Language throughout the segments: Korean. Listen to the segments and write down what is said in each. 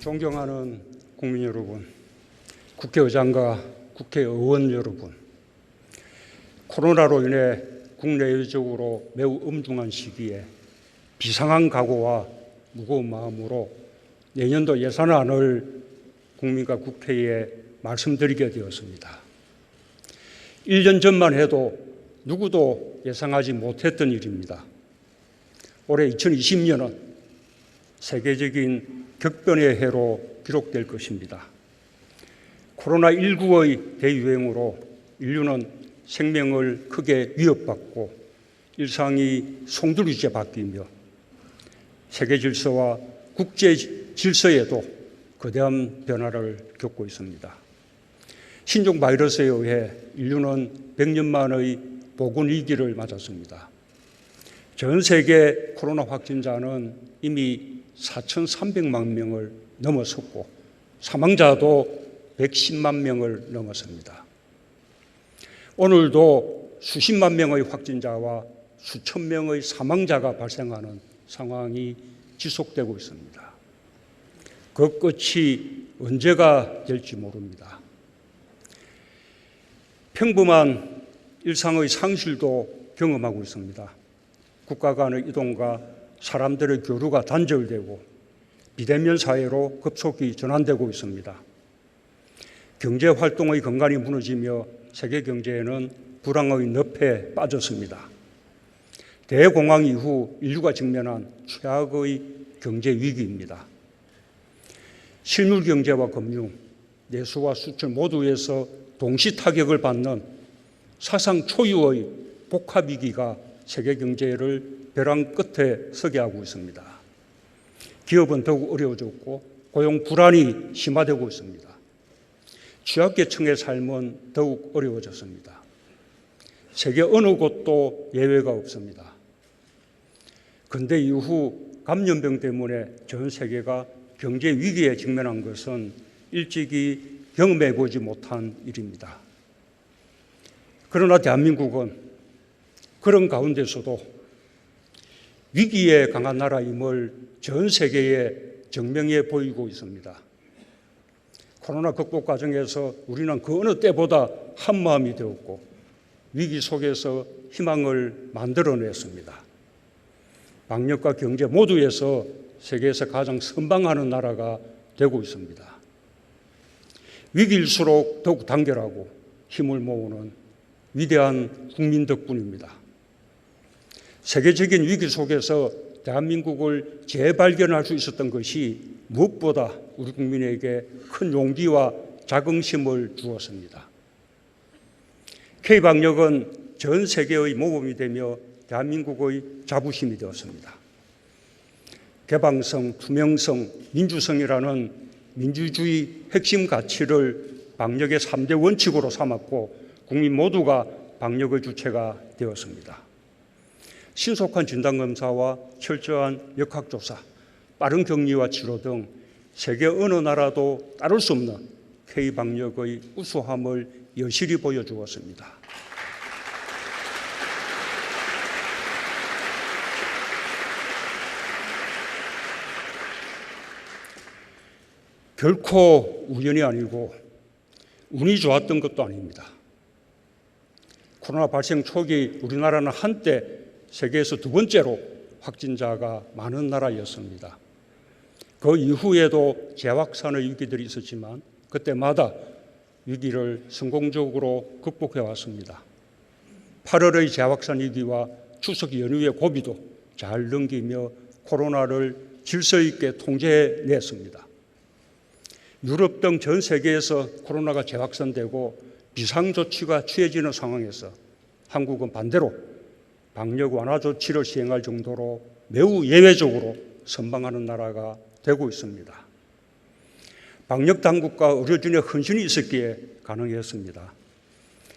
존경하는 국민 여러분, 국회의장과 국회의원 여러분, 코로나로 인해 국내외적으로 매우 엄중한 시기에 비상한 각오와 무거운 마음으로 내년도 예산안을 국민과 국회에 말씀드리게 되었습니다. 1년 전만 해도 누구도 예상하지 못했던 일입니다. 올해 2020년은 세계적인 격변의 해로 기록될 것입니다. 코로나19의 대유행으로 인류는 생명을 크게 위협받고 일상이 송두리째 바뀌며 세계 질서와 국제 질서에도 거대한 변화를 겪고 있습니다. 신종 바이러스에 의해 인류는 100년 만의 보건 위기를 맞았습니다. 전 세계 코로나 확진자는 이미 4,300만 명을 넘어섰고 사망자도 110만 명을 넘었습니다. 오늘도 수십만 명의 확진자와 수천 명의 사망자가 발생하는 상황이 지속되고 있습니다. 그 끝이 언제가 될지 모릅니다. 평범한 일상의 상실도 경험하고 있습니다. 국가 간의 이동과 사람들의 교류가 단절되고 비대면 사회로 급속히 전환되고 있습니다. 경제 활동의 근간이 무너지며 세계 경제에는 불황의 늪에 빠졌습니다. 대공황 이후 인류가 직면한 최악의 경제 위기입니다. 실물 경제와 금융, 내수와 수출 모두에서 동시 타격을 받는 사상 초유의 복합 위기가 세계 경제를 벼랑 끝에 서게 하고 있습니다. 기업은 더욱 어려워졌고 고용 불안이 심화되고 있습니다. 취약계층의 삶은 더욱 어려워졌습니다. 세계 어느 곳도 예외가 없습니다. 근대 이후 감염병 때문에 전 세계가 경제 위기에 직면한 것은 일찍이 경험해보지 못한 일입니다. 그러나 대한민국은 그런 가운데서도 위기에 강한 나라임을 전 세계에 증명해 보이고 있습니다. 코로나 극복 과정에서 우리는 그 어느 때보다 한마음이 되었고 위기 속에서 희망을 만들어냈습니다. 방역과 경제 모두에서 세계에서 가장 선방하는 나라가 되고 있습니다. 위기일수록 더욱 단결하고 힘을 모으는 위대한 국민 덕분입니다. 세계적인 위기 속에서 대한민국을 재발견할 수 있었던 것이 무엇보다 우리 국민에게 큰 용기와 자긍심을 주었습니다. K방역은 전 세계의 모범이 되며 대한민국의 자부심이 되었습니다. 개방성, 투명성, 민주성이라는 민주주의 핵심 가치를 방역의 3대 원칙으로 삼았고 국민 모두가 방역의 주체가 되었습니다. 신속한 진단검사와 철저한 역학조사, 빠른 격리와 치료 등 세계 어느 나라도 따를 수 없는 K방역의 우수함을 여실히 보여주었습니다. 결코 우연이 아니고 운이 좋았던 것도 아닙니다. 코로나 발생 초기 우리나라는 한때 세계에서 두 번째로 확진자가 많은 나라였습니다. 그 이후에도 재확산의 위기들이 있었지만 그때마다 위기를 성공적으로 극복해 왔습니다. 8월의 재확산 위기와 추석 연휴의 고비도 잘 넘기며 코로나를 질서 있게 통제해냈습니다. 유럽 등 전 세계에서 코로나가 재확산되고 비상조치가 취해지는 상황에서 한국은 반대로 방역 완화 조치를 시행할 정도로 매우 예외적으로 선방하는 나라가 되고 있습니다. 방역 당국과 의료진의 헌신이 있었기에 가능했습니다.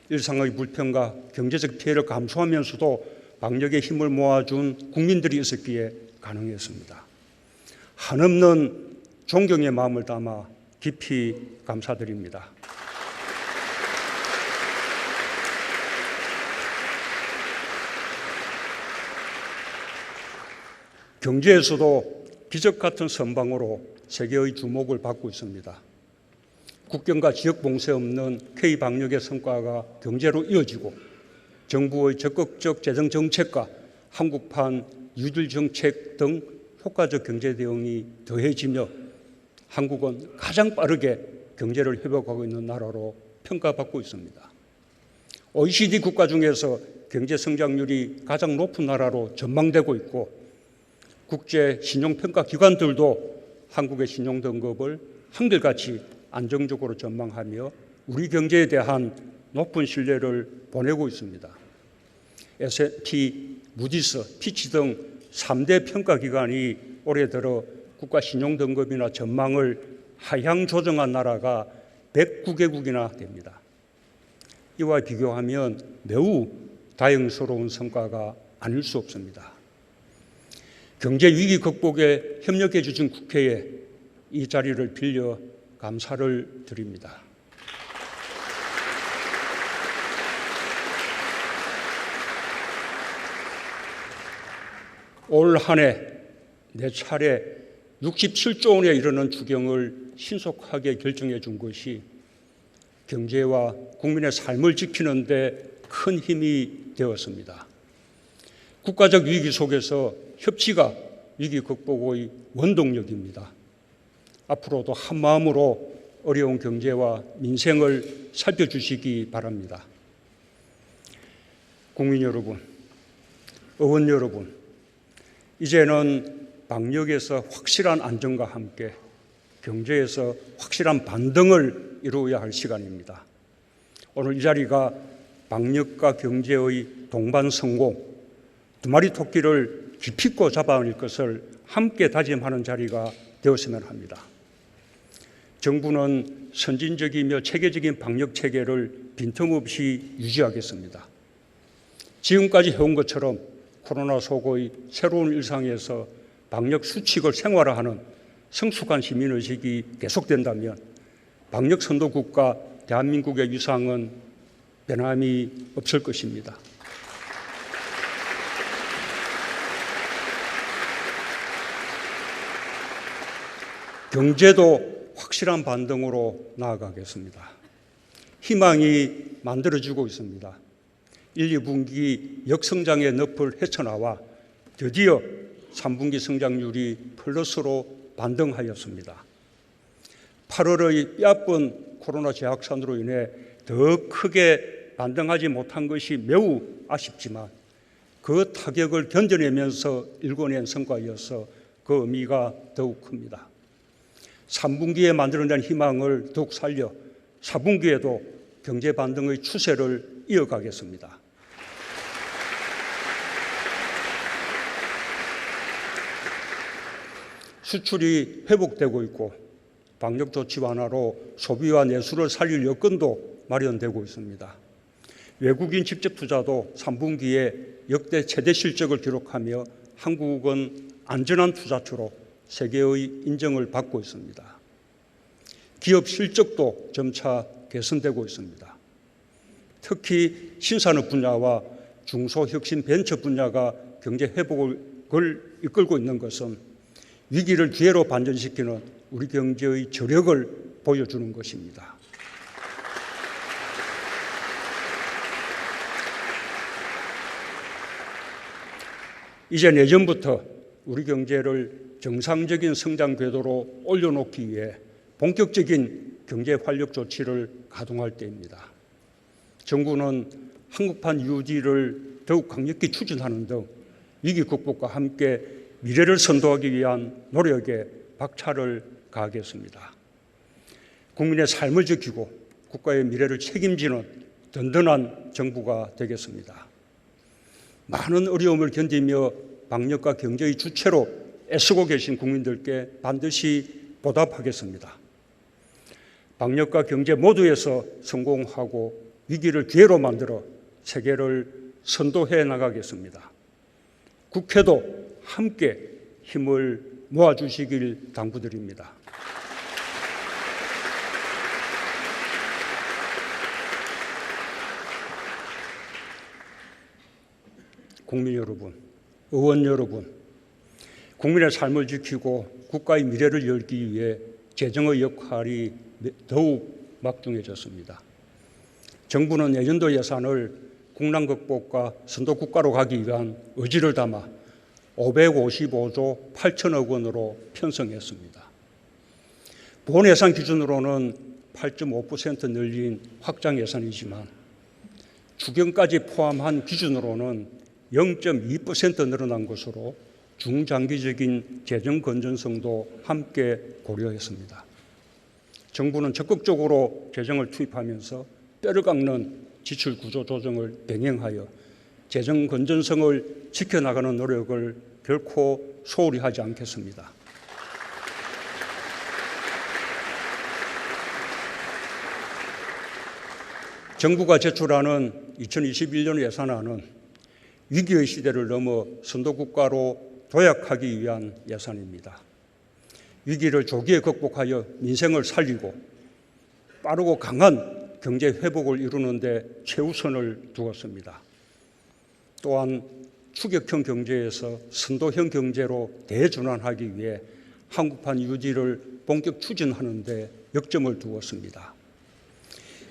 일상의 불편과 경제적 피해를 감수하면서도 방역에 힘을 모아준 국민들이 있었기에 가능했습니다. 한없는 존경의 마음을 담아 깊이 감사드립니다. 경제에서도 기적 같은 선방으로 세계의 주목을 받고 있습니다. 국경과 지역 봉쇄 없는 K-방역의 성과가 경제로 이어지고 정부의 적극적 재정 정책과 한국판 뉴딜 정책 등 효과적 경제 대응이 더해지며 한국은 가장 빠르게 경제를 회복하고 있는 나라로 평가받고 있습니다. OECD 국가 중에서 경제 성장률이 가장 높은 나라로 전망되고 있고 국제 신용평가 기관들도 한국의 신용 등급을 한결같이 안정적으로 전망하며 우리 경제에 대한 높은 신뢰를 보내고 있습니다. S&P, 무디스, 피치 등 3대 평가기관이 올해 들어 국가 신용등급이나 전망을 하향 조정한 나라가 109개국이나 됩니다. 이와 비교하면 매우 다행스러운 성과가 아닐 수 없습니다. 경제 위기 극복에 협력해 주신 국회에 이 자리를 빌려 감사를 드립니다. 올 한 해 4차례 67조 원에 이르는 추경을 신속하게 결정해 준 것이 경제와 국민의 삶을 지키는 데 큰 힘이 되었습니다. 국가적 위기 속에서 협치가 위기 극복의 원동력입니다. 앞으로도 한마음으로 어려운 경제와 민생을 살펴주시기 바랍니다. 국민 여러분, 의원 여러분, 이제는 방역에서 확실한 안정과 함께 경제에서 확실한 반등을 이루어야 할 시간입니다. 오늘 이 자리가 방역과 경제의 동반 성공, 두 마리 토끼를 기필코 잡아낼 것을 함께 다짐하는 자리가 되었으면 합니다. 정부는 선진적이며 체계적인 방역 체계를 빈틈없이 유지하겠습니다. 지금까지 해온 것처럼 코로나 속의 새로운 일상에서 방역 수칙을 생활화하는 성숙한 시민의식이 계속된다면 방역 선도 국가 대한민국의 위상은 변함이 없을 것입니다. 경제도 확실한 반등으로 나아가겠습니다. 희망이 만들어지고 있습니다. 1, 2분기 역성장의 늪을 헤쳐나와 드디어 3분기 성장률이 플러스로 반등하였습니다. 8월의 뼈아픈 코로나 재확산으로 인해 더 크게 반등하지 못한 것이 매우 아쉽지만 그 타격을 견뎌내면서 일궈낸 성과여서 그 의미가 더욱 큽니다. 3분기에 만들어낸 희망을 더욱 살려 4분기에도 경제 반등의 추세를 이어가겠습니다. 수출이 회복되고 있고 방역 조치 완화로 소비와 내수를 살릴 여건도 마련되고 있습니다. 외국인 직접 투자도 3분기에 역대 최대 실적을 기록하며 한국은 안전한 투자처로 세계의 인정을 받고 있습니다. 기업 실적도 점차 개선되고 있습니다. 특히 신산업 분야와 중소혁신 벤처 분야가 경제 회복을 이끌고 있는 것은 위기를 기회로 반전시키는 우리 경제의 저력을 보여주는 것입니다. 이제 내년부터 우리 경제를 정상적인 성장 궤도로 올려놓기 위해 본격적인 경제 활력 조치를 가동할 때입니다. 정부는 한국판 뉴딜을 더욱 강력히 추진하는 등 위기 극복과 함께 미래를 선도하기 위한 노력에 박차를 가하겠습니다. 국민의 삶을 지키고 국가의 미래를 책임지는 든든한 정부가 되겠습니다. 많은 어려움을 견디며 방역과 경제의 주체로 애쓰고 계신 국민들께 반드시 보답하겠습니다. 방역과 경제 모두에서 성공하고 위기를 기회로 만들어 세계를 선도해 나가겠습니다. 국회도 함께 힘을 모아주시길 당부드립니다. 국민 여러분, 의원 여러분, 국민의 삶을 지키고 국가의 미래를 열기 위해 재정의 역할이 더욱 막중해졌습니다. 정부는 내년도 예산을 국난 극복과 선도 국가로 가기 위한 의지를 담아 555조 8천억 원으로 편성했습니다. 본 예산 기준으로는 8.5% 늘린 확장 예산이지만 추경까지 포함한 기준으로는 0.2% 늘어난 것으로 중장기적인 재정 건전성도 함께 고려했습니다. 정부는 적극적으로 재정을 투입하면서 뼈를 깎는 지출 구조 조정을 병행하여 재정 건전성을 지켜나가는 노력을 결코 소홀히 하지 않겠습니다. 정부가 제출하는 2021년 예산안은 위기의 시대를 넘어 선도국가로 도약하기 위한 예산입니다. 위기를 조기에 극복하여 민생을 살리고 빠르고 강한 경제 회복을 이루는 데 최우선을 두었습니다. 또한 추격형 경제에서 선도형 경제로 대전환하기 위해 한국판 유지를 본격 추진하는 데 역점을 두었습니다.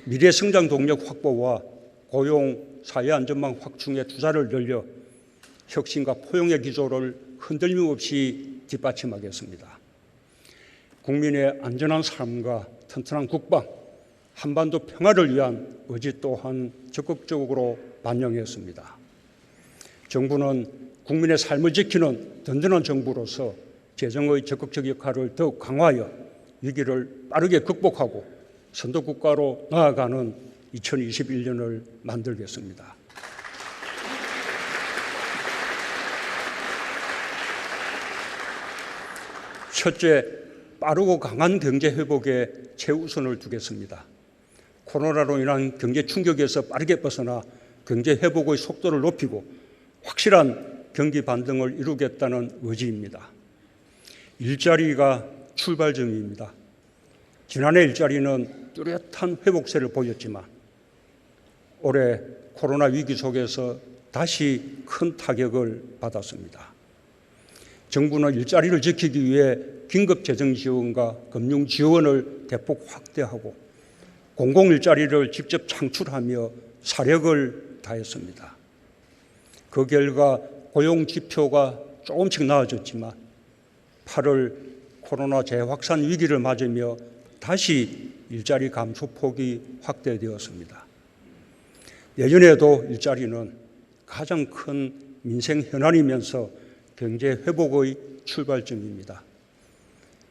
미래 성장 동력 확보와 고용, 사회 안전망 확충에 투자를 늘려 혁신과 포용의 기조를 흔들림 없이 뒷받침하겠습니다. 국민의 안전한 삶과 튼튼한 국방, 한반도 평화를 위한 의지 또한 적극적으로 반영했습니다. 정부는 국민의 삶을 지키는 든든한 정부로서 재정의 적극적 역할을 더욱 강화하여 위기를 빠르게 극복하고 선도국가로 나아가는 2021년을 만들겠습니다. 첫째, 빠르고 강한 경제 회복에 최우선을 두겠습니다. 코로나로 인한 경제 충격에서 빠르게 벗어나 경제 회복의 속도를 높이고 확실한 경기 반등을 이루겠다는 의지입니다. 일자리가 출발점입니다. 지난해 일자리는 뚜렷한 회복세를 보였지만 올해 코로나 위기 속에서 다시 큰 타격을 받았습니다. 정부는 일자리를 지키기 위해 긴급 재정 지원과 금융 지원을 대폭 확대하고 공공일자리를 직접 창출하며 사력을 다했습니다. 그 결과 고용 지표가 조금씩 나아졌지만 8월 코로나 재확산 위기를 맞으며 다시 일자리 감소폭이 확대되었습니다. 내년에도 일자리는 가장 큰 민생 현안이면서 경제 회복의 출발점입니다.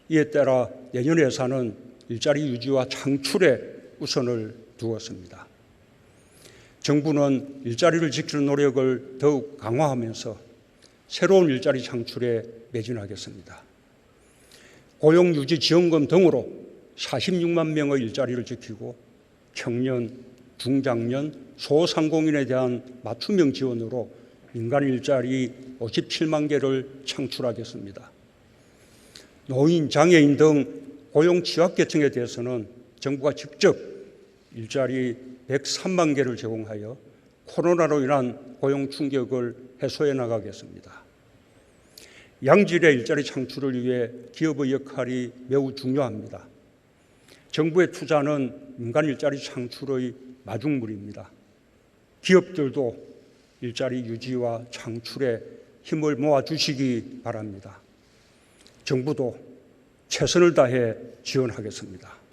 이에 따라 내년 예산은 일자리 유지와 창출에 우선을 두었습니다. 정부는 일자리를 지키는 노력을 더욱 강화하면서 새로운 일자리 창출에 매진하겠습니다. 고용유지지원금 등으로 46만 명의 일자리를 지키고 청년, 중장년, 소상공인에 대한 맞춤형 지원으로 민간 일자리 57만 개를 창출하겠습니다. 노인, 장애인 등 고용 취약계층에 대해서는 정부가 직접 일자리 103만 개를 제공하여 코로나로 인한 고용 충격을 해소해 나가겠습니다. 양질의 일자리 창출을 위해 기업의 역할이 매우 중요합니다. 정부의 투자는 민간 일자리 창출의 마중물입니다. 기업들도 일자리 유지와 창출에 힘을 모아주시기 바랍니다. 정부도 최선을 다해 지원하겠습니다.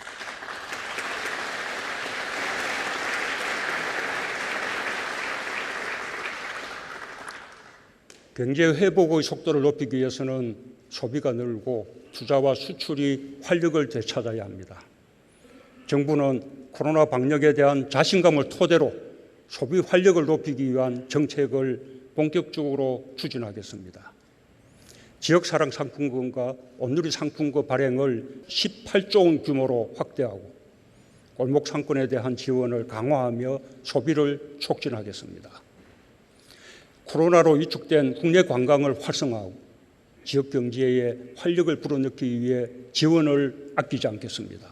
경제 회복의 속도를 높이기 위해서는 소비가 늘고 투자와 수출이 활력을 되찾아야 합니다. 정부는 코로나 방역에 대한 자신감을 토대로 소비 활력을 높이기 위한 정책을 본격적으로 추진하겠습니다. 지역사랑 상품권과 온누리 상품권 발행을 18조 원 규모로 확대하고 골목 상권에 대한 지원을 강화하며 소비를 촉진하겠습니다. 코로나로 위축된 국내 관광을 활성화하고 지역 경제에 활력을 불어넣기 위해 지원을 아끼지 않겠습니다.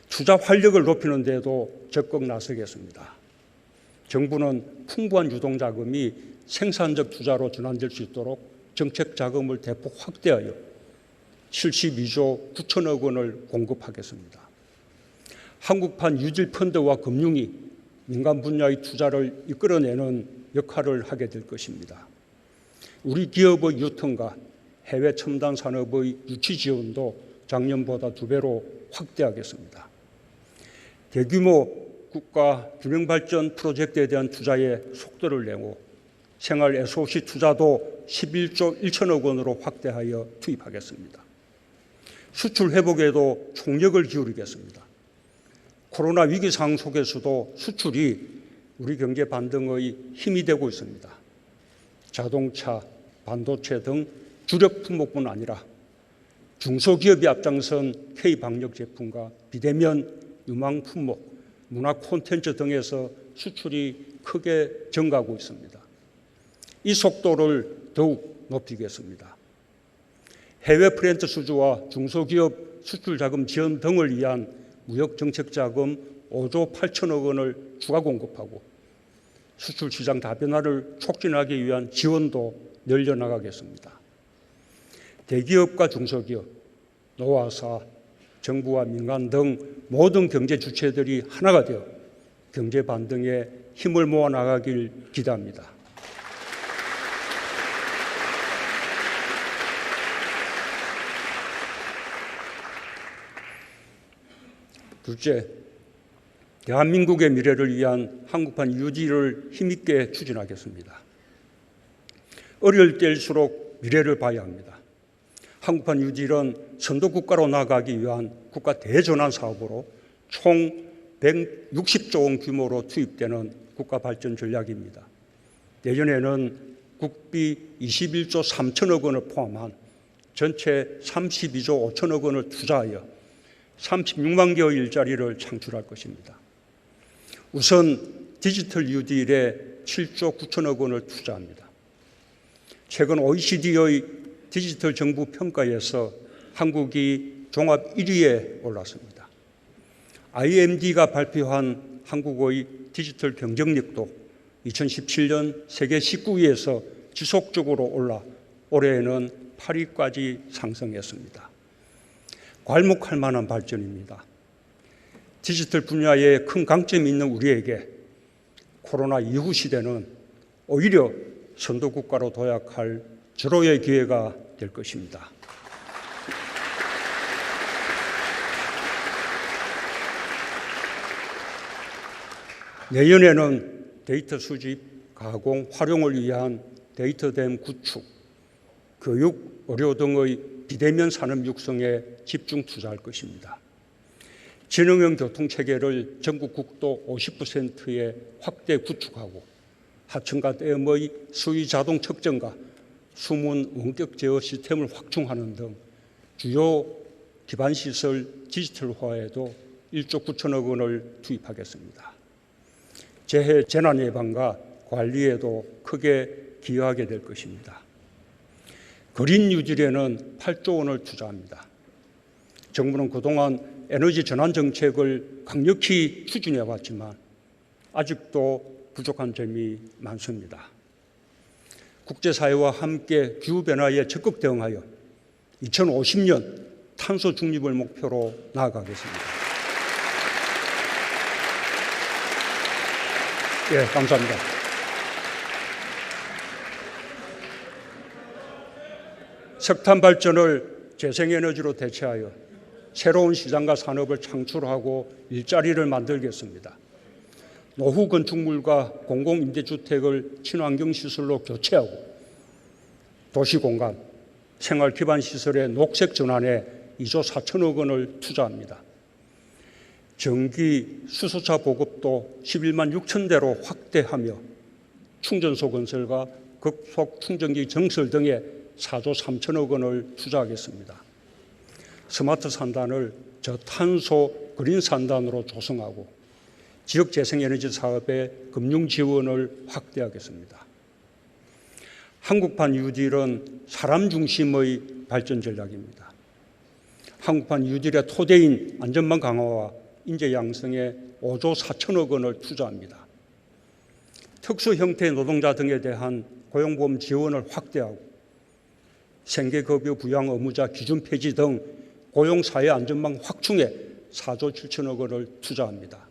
투자 활력을 높이는 데도 적극 나서겠습니다. 정부는 풍부한 유동자금이 생산적 투자로 전환될 수 있도록 정책 자금을 대폭 확대하여 72조 9천억 원을 공급하겠습니다. 한국판 유질 펀드와 금융이 민간 분야의 투자를 이끌어내는 역할을 하게 될 것입니다. 우리 기업의 유통과 해외 첨단 산업의 유치 지원도 작년보다 2배로 확대하겠습니다. 대규모 국가 균형 발전 프로젝트에 대한 투자에 속도를 내고 생활 SOC 투자도 11조 1천억 원으로 확대하여 투입하겠습니다. 수출 회복에도 총력을 기울이겠습니다. 코로나 위기 상황 속에서도 수출이 우리 경제 반등의 힘이 되고 있습니다. 자동차, 반도체 등 주력 품목뿐 아니라 중소기업이 앞장선 K방역 제품과 비대면 유망 품목, 문화 콘텐츠 등에서 수출이 크게 증가하고 있습니다. 이 속도를 더욱 높이겠습니다. 해외 프랜트 수주와 중소기업 수출 자금 지원 등을 위한 무역정책 자금 5조 8천억 원을 추가 공급하고 수출 시장 다변화를 촉진하기 위한 지원도 늘려나가겠습니다. 대기업과 중소기업, 노화사, 정부와 민간 등 모든 경제 주체들이 하나가 되어 경제 반등에 힘을 모아 나가길 기대합니다. 둘째, 대한민국의 미래를 위한 한국판 유지를 힘있게 추진하겠습니다. 어려울 때일수록 미래를 봐야 합니다. 한국판 유지는 선도국가로 나아가기 위한 국가 대전환 사업으로 총 160조 원 규모로 투입되는 국가 발전 전략입니다. 내년에는 국비 21조 3천억 원을 포함한 전체 32조 5천억 원을 투자하여 36만 개의 일자리를 창출할 것입니다. 우선 디지털 뉴딜에 7조 9천억 원을 투자합니다. 최근 OECD의 디지털 정부 평가에서 한국이 종합 1위에 올랐습니다. IMD가 발표한 한국의 디지털 경쟁력도 2017년 세계 19위에서 지속적으로 올라 올해에는 8위까지 상승했습니다. 괄목할 만한 발전입니다. 디지털 분야에 큰 강점이 있는 우리에게 코로나 이후 시대는 오히려 선도국가로 도약할 절호의 기회가 될 것입니다. 내년에는 데이터 수집, 가공, 활용을 위한 데이터댐 구축, 교육, 의료 등의 비대면 산업 육성에 집중 투자할 것입니다. 지능형 교통체계를 전국 국도 50%에 확대 구축하고 하천과 댐의 수위 자동 측정과 수문 원격 제어 시스템을 확충하는 등 주요 기반시설 디지털화에도 1조 9천억 원을 투입하겠습니다. 재해 재난 예방과 관리에도 크게 기여하게 될 것입니다. 그린 뉴딜에는 8조 원을 투자합니다. 정부는 그동안 에너지 전환 정책을 강력히 추진해 왔지만 아직도 부족한 점이 많습니다. 국제사회와 함께 기후변화에 적극 대응하여 2050년 탄소 중립을 목표로 나아가겠습니다. 예, 감사합니다. 석탄 발전을 재생에너지로 대체하여 새로운 시장과 산업을 창출하고 일자리를 만들겠습니다. 노후 건축물과 공공임대주택을 친환경시설로 교체하고 도시공간, 생활기반시설의 녹색 전환에 2조 4천억 원을 투자합니다. 전기, 수소차 보급도 11만 6천 대로 확대하며 충전소 건설과 급속 충전기 정설 등에 4조 3천억 원을 투자하겠습니다. 스마트 산단을 저탄소 그린 산단으로 조성하고 지역 재생에너지 사업의 금융 지원을 확대하겠습니다. 한국판 뉴딜은 사람 중심의 발전 전략입니다. 한국판 뉴딜의 토대인 안전망 강화와 인재 양성에 5조 4천억 원을 투자합니다. 특수 형태의 노동자 등에 대한 고용보험 지원을 확대하고 생계급여 부양 의무자 기준 폐지 등 고용사회 안전망 확충에 4조 7천억 원을 투자합니다.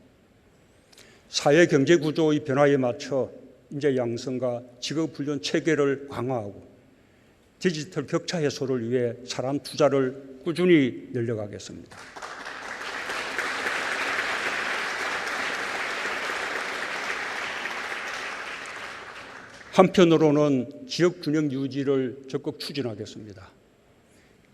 사회 경제 구조의 변화에 맞춰 인재 양성과 직업훈련 체계를 강화하고 디지털 격차 해소를 위해 사람 투자를 꾸준히 늘려가겠습니다. 한편으로는 지역균형 유지를 적극 추진하겠습니다.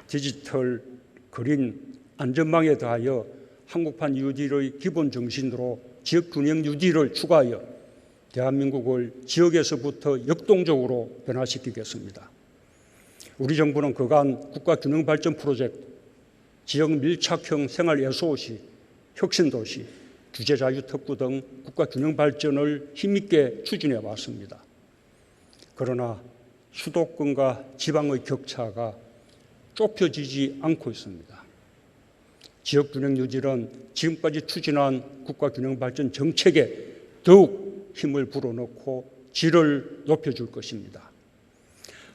디지털, 그린, 안전망에 더하여 한국판 유지의 기본 정신으로 지역균형 유지를 추가하여 대한민국을 지역에서부터 역동적으로 변화시키겠습니다. 우리 정부는 그간 국가균형발전 프로젝트, 지역 밀착형 생활 SOC, 혁신도시, 규제자유특구 등 국가균형발전을 힘있게 추진해 왔습니다. 그러나 수도권과 지방의 격차가 좁혀지지 않고 있습니다. 지역균형 유지는 지금까지 추진한 국가균형발전 정책에 더욱 힘을 불어넣고 질을 높여줄 것입니다.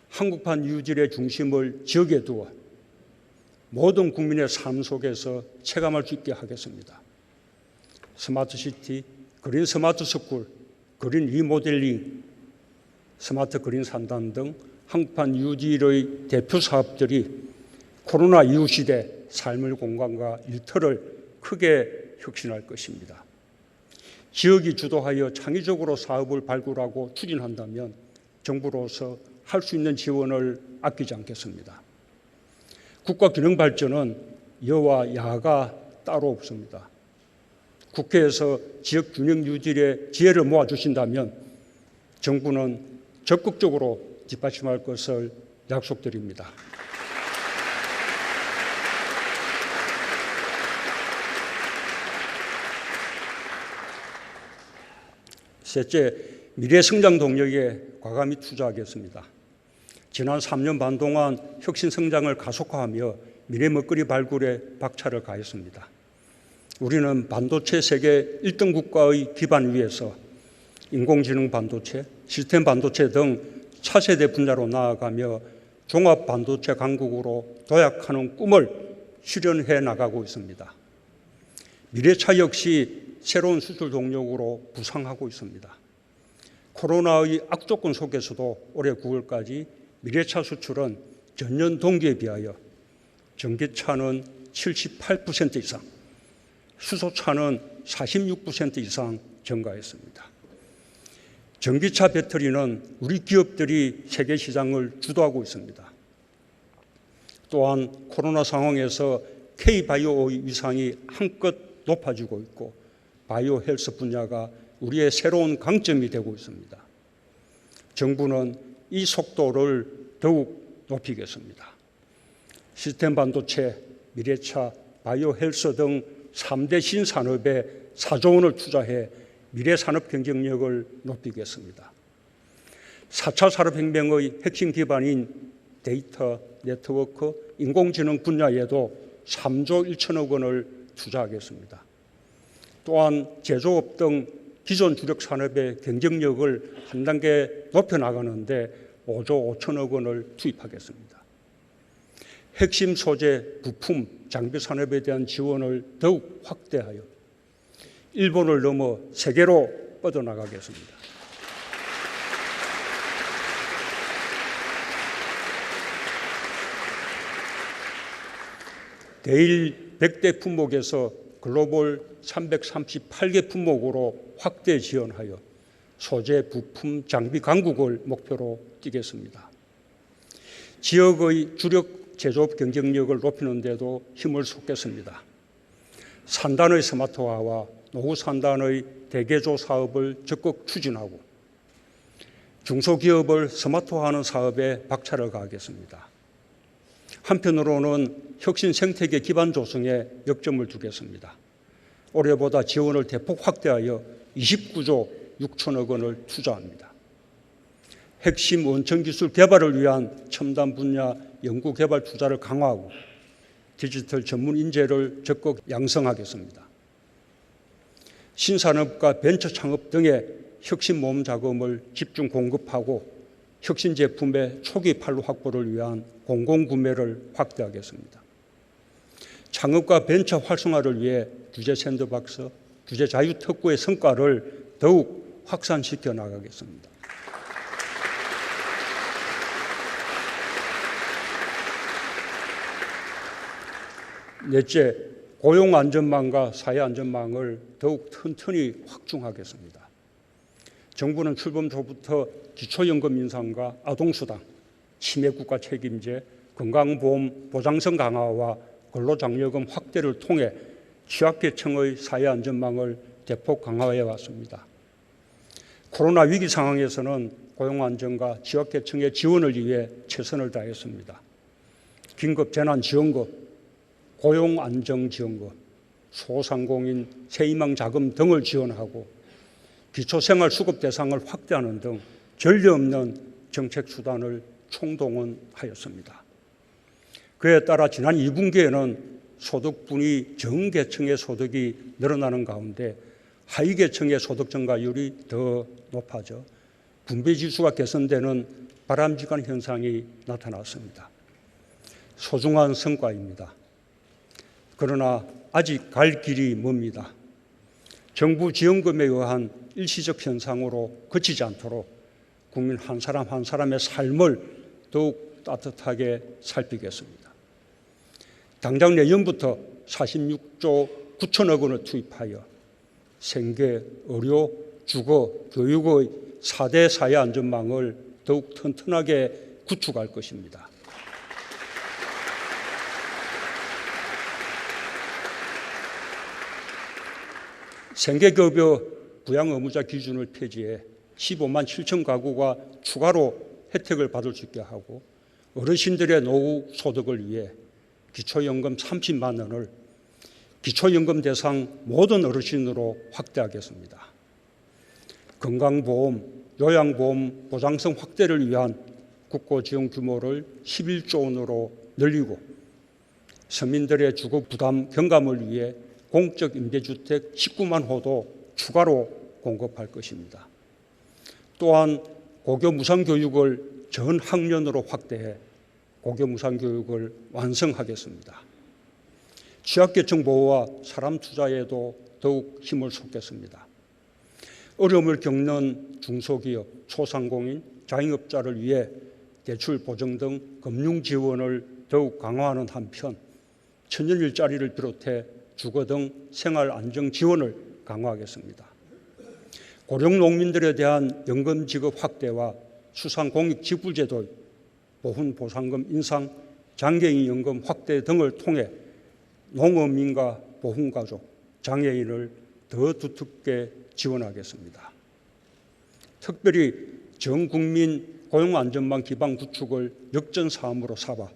한국판 유지의 중심을 지역에 두어 모든 국민의 삶 속에서 체감할 수 있게 하겠습니다. 스마트시티, 그린 스마트스쿨, 그린 리모델링, 스마트 그린 산단 등 한국판 유지의 대표 사업들이 코로나 이후 시대 삶의 공간과 일터를 크게 혁신할 것입니다. 지역이 주도하여 창의적으로 사업을 발굴하고 추진한다면 정부로서 할 수 있는 지원을 아끼지 않겠습니다. 국가균형발전은 여와 야가 따로 없습니다. 국회에서 지역균형 유지의 지혜를 모아주신다면 정부는 적극적으로 뒷받침할 것을 약속드립니다. 셋째, 미래 성장 동력에 과감히 투자하겠습니다. 지난 3년 반 동안 혁신 성장을 가속화하며 미래 먹거리 발굴에 박차를 가했습니다. 우리는 반도체 세계 1등 국가의 기반 위에서 인공지능 반도체, 시스템 반도체 등 차세대 분야로 나아가며 종합 반도체 강국으로 도약하는 꿈을 실현해 나가고 있습니다. 미래차 역시 새로운 수출 동력으로 부상하고 있습니다. 코로나의 악조건 속에서도 올해 9월까지 미래차 수출은 전년 동기에 비하여 전기차는 78% 이상, 수소차는 46% 이상 증가했습니다. 전기차 배터리는 우리 기업들이 세계 시장을 주도하고 있습니다. 또한 코로나 상황에서 K바이오의 위상이 한껏 높아지고 있고 바이오 헬스 분야가 우리의 새로운 강점이 되고 있습니다. 정부는 이 속도를 더욱 높이겠습니다. 시스템 반도체, 미래차, 바이오 헬스 등 3대 신산업에 4조 원을 투자해 미래 산업 경쟁력을 높이겠습니다. 4차 산업혁명의 핵심 기반인 데이터, 네트워크, 인공지능 분야에도 3조 1천억 원을 투자하겠습니다. 또한 제조업 등 기존 주력 산업의 경쟁력을 한 단계 높여나가는데 5조 5천억 원을 투입하겠습니다. 핵심 소재, 부품, 장비 산업에 대한 지원을 더욱 확대하여 일본을 넘어 세계로 뻗어나가겠습니다. 대일 100대 품목에서 글로벌 338개 품목으로 확대 지원하여 소재, 부품, 장비 강국을 목표로 뛰겠습니다. 지역의 주력 제조업 경쟁력을 높이는 데도 힘을 쏟겠습니다. 산단의 스마트화와 노후 산단의 대개조 사업을 적극 추진하고 중소기업을 스마트화하는 사업에 박차를 가하겠습니다. 한편으로는 혁신 생태계 기반 조성에 역점을 두겠습니다. 올해보다 지원을 대폭 확대하여 29조 6천억 원을 투자합니다. 핵심 원천기술 개발을 위한 첨단 분야 연구개발 투자를 강화하고 디지털 전문 인재를 적극 양성하겠습니다. 신산업과 벤처 창업 등의 혁신 모험 자금을 집중 공급하고 혁신 제품의 초기 판로 확보를 위한 공공구매를 확대하겠습니다. 창업과 벤처 활성화를 위해 규제 샌드박스, 규제 자유특구의 성과를 더욱 확산시켜 나가겠습니다. 넷째, 고용안전망과 사회안전망을 더욱 튼튼히 확충하겠습니다. 정부는 출범 초부터 기초연금 인상과 아동수당, 치매국가 책임제, 건강보험 보장성 강화와 근로장려금 확대를 통해 취약계층의 사회안전망을 대폭 강화해 왔습니다. 코로나 위기 상황에서는 고용안전과 취약계층의 지원을 위해 최선을 다했습니다. 긴급재난지원금, 고용안정지원금, 소상공인 세희망자금 등을 지원하고 기초생활수급 대상을 확대하는 등 전례 없는 정책수단을 총동원하였습니다. 그에 따라 지난 2분기에는 소득분위 전 계층의 소득이 늘어나는 가운데 하위 계층의 소득 증가율이 더 높아져 분배지수가 개선되는 바람직한 현상이 나타났습니다. 소중한 성과입니다. 그러나 아직 갈 길이 멉니다. 정부 지원금에 의한 일시적 현상으로 그치지 않도록 국민 한 사람 한 사람의 삶을 더욱 따뜻하게 살피겠습니다. 당장 내년부터 46조 9천억 원을 투입하여 생계, 의료, 주거, 교육의 4대 사회안전망을 더욱 튼튼하게 구축할 것입니다. 생계급여 부양의무자 기준을 폐지해 15만 7천 가구가 추가로 혜택을 받을 수 있게 하고 어르신들의 노후 소득을 위해 기초연금 30만 원을 기초연금 대상 모든 어르신으로 확대하겠습니다. 건강보험, 요양보험 보장성 확대를 위한 국고지원 규모를 11조 원으로 늘리고 서민들의 주거 부담 경감을 위해 공적 임대주택 19만 호도 추가로 공급할 것입니다. 또한 고교 무상교육을 전 학년으로 확대해 고교 무상교육을 완성하겠습니다. 취약계층 보호와 사람 투자에도 더욱 힘을 쏟겠습니다. 어려움을 겪는 중소기업, 소상공인, 자영업자를 위해 대출 보증 등 금융 지원을 더욱 강화하는 한편 천연 일자리를 비롯해 주거 등 생활 안정 지원을 강화하겠습니다. 고령 농민들에 대한 연금 지급 확대와 수상공익직불제도 보훈 보상금 인상, 장애인 연금 확대 등을 통해 농어민과 보훈가족, 장애인을 더 두텁게 지원하겠습니다. 특별히 전국민 고용안전망 기반 구축을 역전사업으로 삼아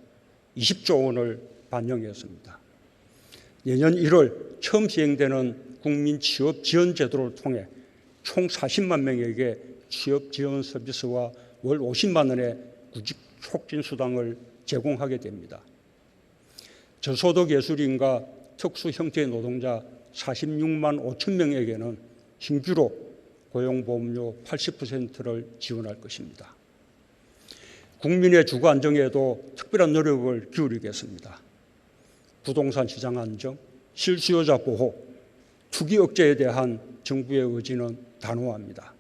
20조 원을 반영했습니다. 내년 1월 처음 시행되는 국민 취업 지원 제도를 통해 총 40만 명에게 취업 지원 서비스와 월 50만 원의 구직 촉진 수당을 제공하게 됩니다. 저소득 예술인과 특수 형태의 노동자 46만 5천 명에게는 신규로 고용보험료 80%를 지원할 것입니다. 국민의 주거 안정에도 특별한 노력을 기울이겠습니다. 부동산 시장 안정, 실수요자 보호, 투기 억제에 대한 정부의 의지는 단호합니다.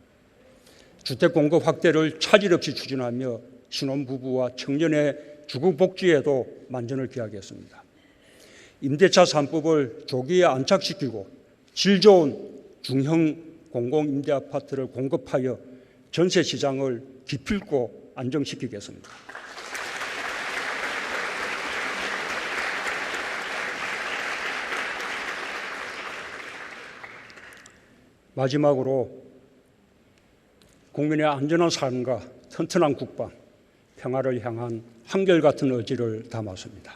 주택 공급 확대를 차질 없이 추진하며 신혼부부와 청년의 주거 복지에도 만전을 기하겠습니다. 임대차 3법을 조기에 안착시키고 질 좋은 중형 공공임대아파트를 공급하여 전세 시장을 기필코 안정시키겠습니다. 마지막으로 국민의 안전한 삶과 튼튼한 국방, 평화를 향한 한결같은 의지를 담았습니다.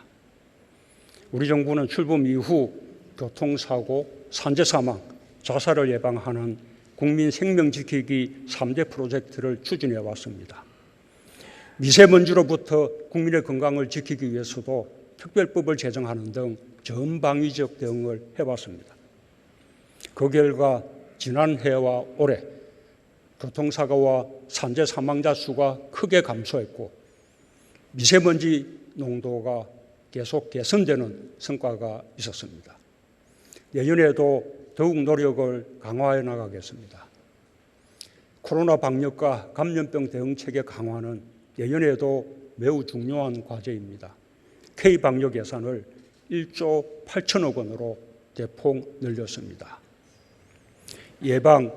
우리 정부는 출범 이후 교통사고, 산재사망, 자살을 예방하는 국민 생명 지키기 3대 프로젝트를 추진해 왔습니다. 미세먼지로부터 국민의 건강을 지키기 위해서도 특별법을 제정하는 등 전방위적 대응을 해왔습니다. 그 결과 지난해와 올해 교통사고와 산재 사망자 수가 크게 감소했고 미세먼지 농도가 계속 개선되는 성과가 있었습니다. 내년에도 더욱 노력을 강화해 나가겠습니다. 코로나 방역과 감염병 대응체계 강화는 내년에도 매우 중요한 과제입니다. K방역 예산을 1조 8천억 원으로 대폭 늘렸습니다. 예방,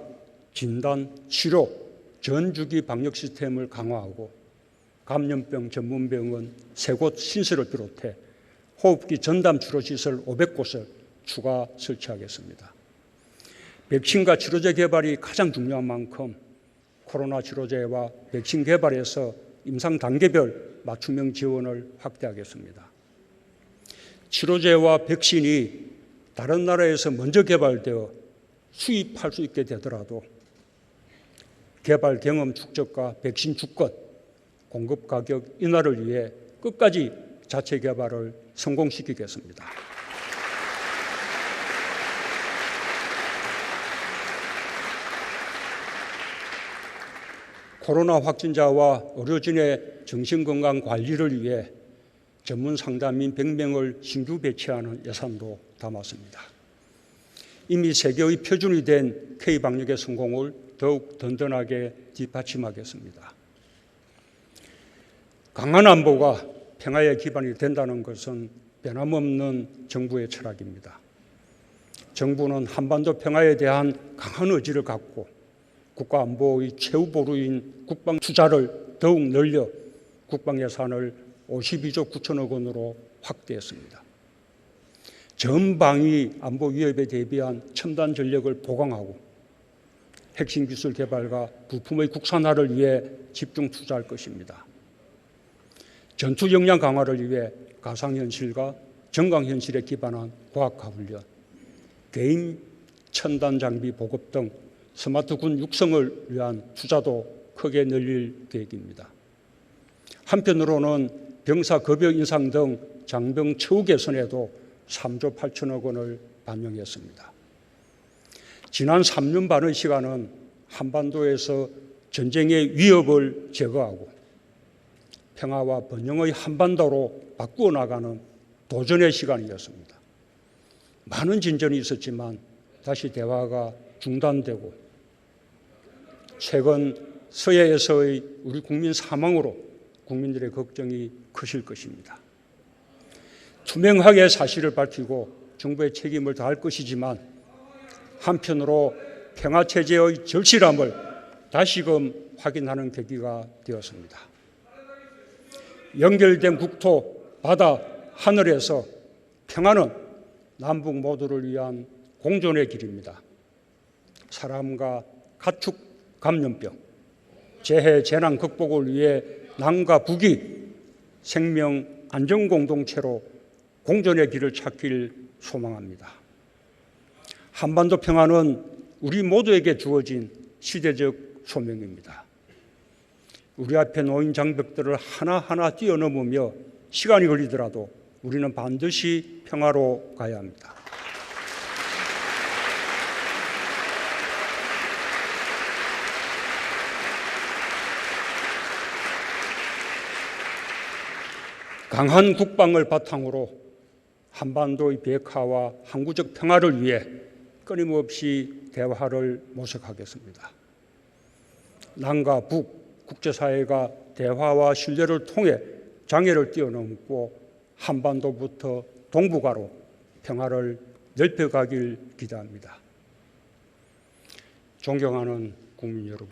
진단, 치료, 전주기 방역 시스템을 강화하고 감염병 전문병원 3곳 신설을 비롯해 호흡기 전담 치료시설 500곳을 추가 설치하겠습니다. 백신과 치료제 개발이 가장 중요한 만큼 코로나 치료제와 백신 개발에서 임상 단계별 맞춤형 지원을 확대하겠습니다. 치료제와 백신이 다른 나라에서 먼저 개발되어 수입할 수 있게 되더라도 개발 경험 축적과 백신 주권, 공급 가격 인하를 위해 끝까지 자체 개발을 성공시키겠습니다. 코로나 확진자와 의료진의 정신건강 관리를 위해 전문 상담인 100명을 신규 배치하는 예산도 담았습니다. 이미 세계의 표준이 된 K방역의 성공을 더욱 든든하게 뒷받침하겠습니다. 강한 안보가 평화의 기반이 된다는 것은 변함없는 정부의 철학입니다. 정부는 한반도 평화에 대한 강한 의지를 갖고 국가안보의 최후 보루인 국방 투자를 더욱 늘려 국방 예산을 52조 9천억 원으로 확대했습니다. 전방위 안보 위협에 대비한 첨단 전력을 보강하고 핵심 기술 개발과 부품의 국산화를 위해 집중 투자할 것입니다. 전투 역량 강화를 위해 가상현실과 정강현실에 기반한 과학화 훈련, 개인 첨단 장비 보급 등 스마트 군 육성을 위한 투자도 크게 늘릴 계획입니다. 한편으로는 병사 급여 인상 등 장병 처우 개선에도 3조 8천억 원을 반영했습니다. 지난 3년 반의 시간은 한반도에서 전쟁의 위협을 제거하고 평화와 번영의 한반도로 바꾸어 나가는 도전의 시간이었습니다. 많은 진전이 있었지만 다시 대화가 중단되고 최근 서해에서의 우리 국민 사망으로 국민들의 걱정이 크실 것입니다. 투명하게 사실을 밝히고 정부의 책임을 다할 것이지만 한편으로 평화체제의 절실함을 다시금 확인하는 계기가 되었습니다. 연결된 국토, 바다, 하늘에서 평화는 남북 모두를 위한 공존의 길입니다. 사람과 가축 감염병, 재해 재난 극복을 위해 남과 북이 생명 안전 공동체로 공존의 길을 찾길 소망합니다. 한반도 평화는 우리 모두에게 주어진 시대적 소명입니다. 우리 앞에 놓인 장벽들을 하나하나 뛰어넘으며 시간이 걸리더라도 우리는 반드시 평화로 가야 합니다. 강한 국방을 바탕으로 한반도의 비핵화와 항구적 평화를 위해 끊임없이 대화를 모색하겠습니다. 남과 북, 국제사회가 대화와 신뢰를 통해 장애를 뛰어넘고 한반도부터 동북아로 평화를 넓혀가길 기대합니다. 존경하는 국민 여러분,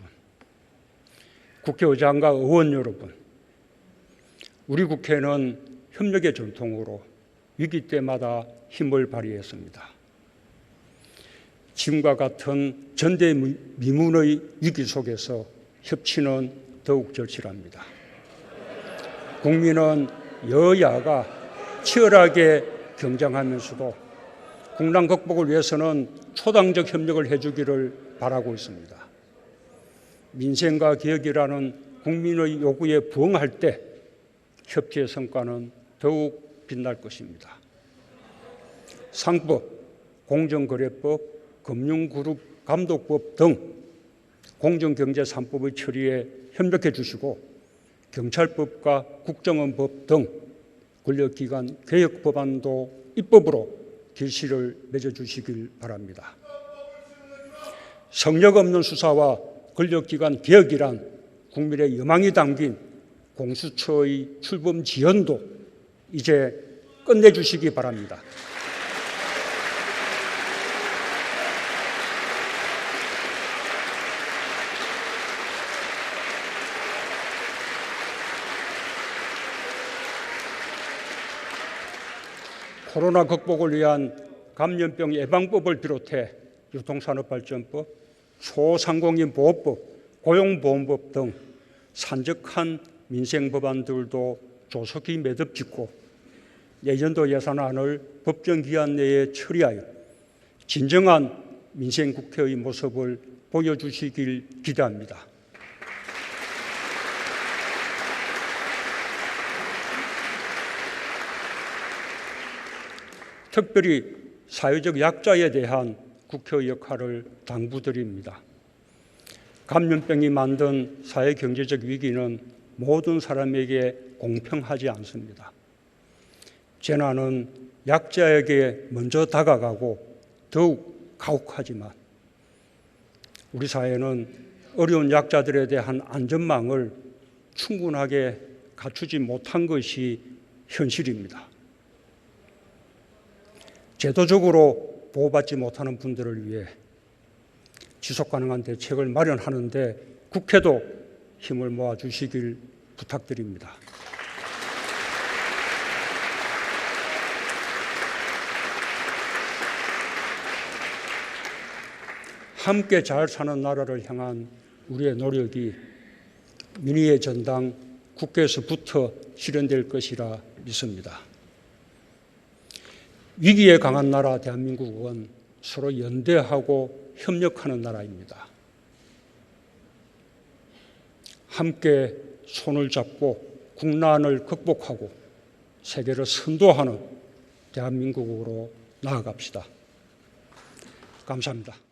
국회의장과 의원 여러분, 우리 국회는 협력의 전통으로 위기 때마다 힘을 발휘했습니다. 지금과 같은 전대미문의 위기 속에서 협치는 더욱 절실합니다. 국민은 여야가 치열하게 경쟁하면서도 국난 극복을 위해서는 초당적 협력을 해주기를 바라고 있습니다. 민생과 개혁이라는 국민의 요구에 부응할 때 협치의 성과는 더욱 빛날 것입니다. 상법, 공정거래법, 금융그룹 감독법 등 공정경제 3법의 처리에 협력해 주시고 경찰법과 국정원법 등 권력기관 개혁 법안도 입법으로 결실을 맺어주시길 바랍니다. 성역 없는 수사와 권력기관 개혁이란 국민의 여망이 담긴 공수처의 출범 지연도 이제 끝내주시기 바랍니다. 코로나 극복을 위한 감염병 예방법을 비롯해 유통산업발전법, 소상공인 보호법, 고용보험법 등 산적한 민생 법안들도 조속히 매듭짓고 내년도 예산안을 법정 기한 내에 처리하여 진정한 민생 국회의 모습을 보여주시길 기대합니다. 특별히 사회적 약자에 대한 국회의 역할을 당부드립니다. 감염병이 만든 사회경제적 위기는 모든 사람에게 공평하지 않습니다. 재난은 약자에게 먼저 다가가고 더욱 가혹하지만 우리 사회는 어려운 약자들에 대한 안전망을 충분하게 갖추지 못한 것이 현실입니다. 제도적으로 보호받지 못하는 분들을 위해 지속가능한 대책을 마련하는 데 국회도 힘을 모아주시길 부탁드립니다. 함께 잘 사는 나라를 향한 우리의 노력이 민의의 전당 국회에서부터 실현될 것이라 믿습니다. 위기에 강한 나라 대한민국은 서로 연대하고 협력하는 나라입니다. 함께 손을 잡고 국난을 극복하고 세계를 선도하는 대한민국으로 나아갑시다. 감사합니다.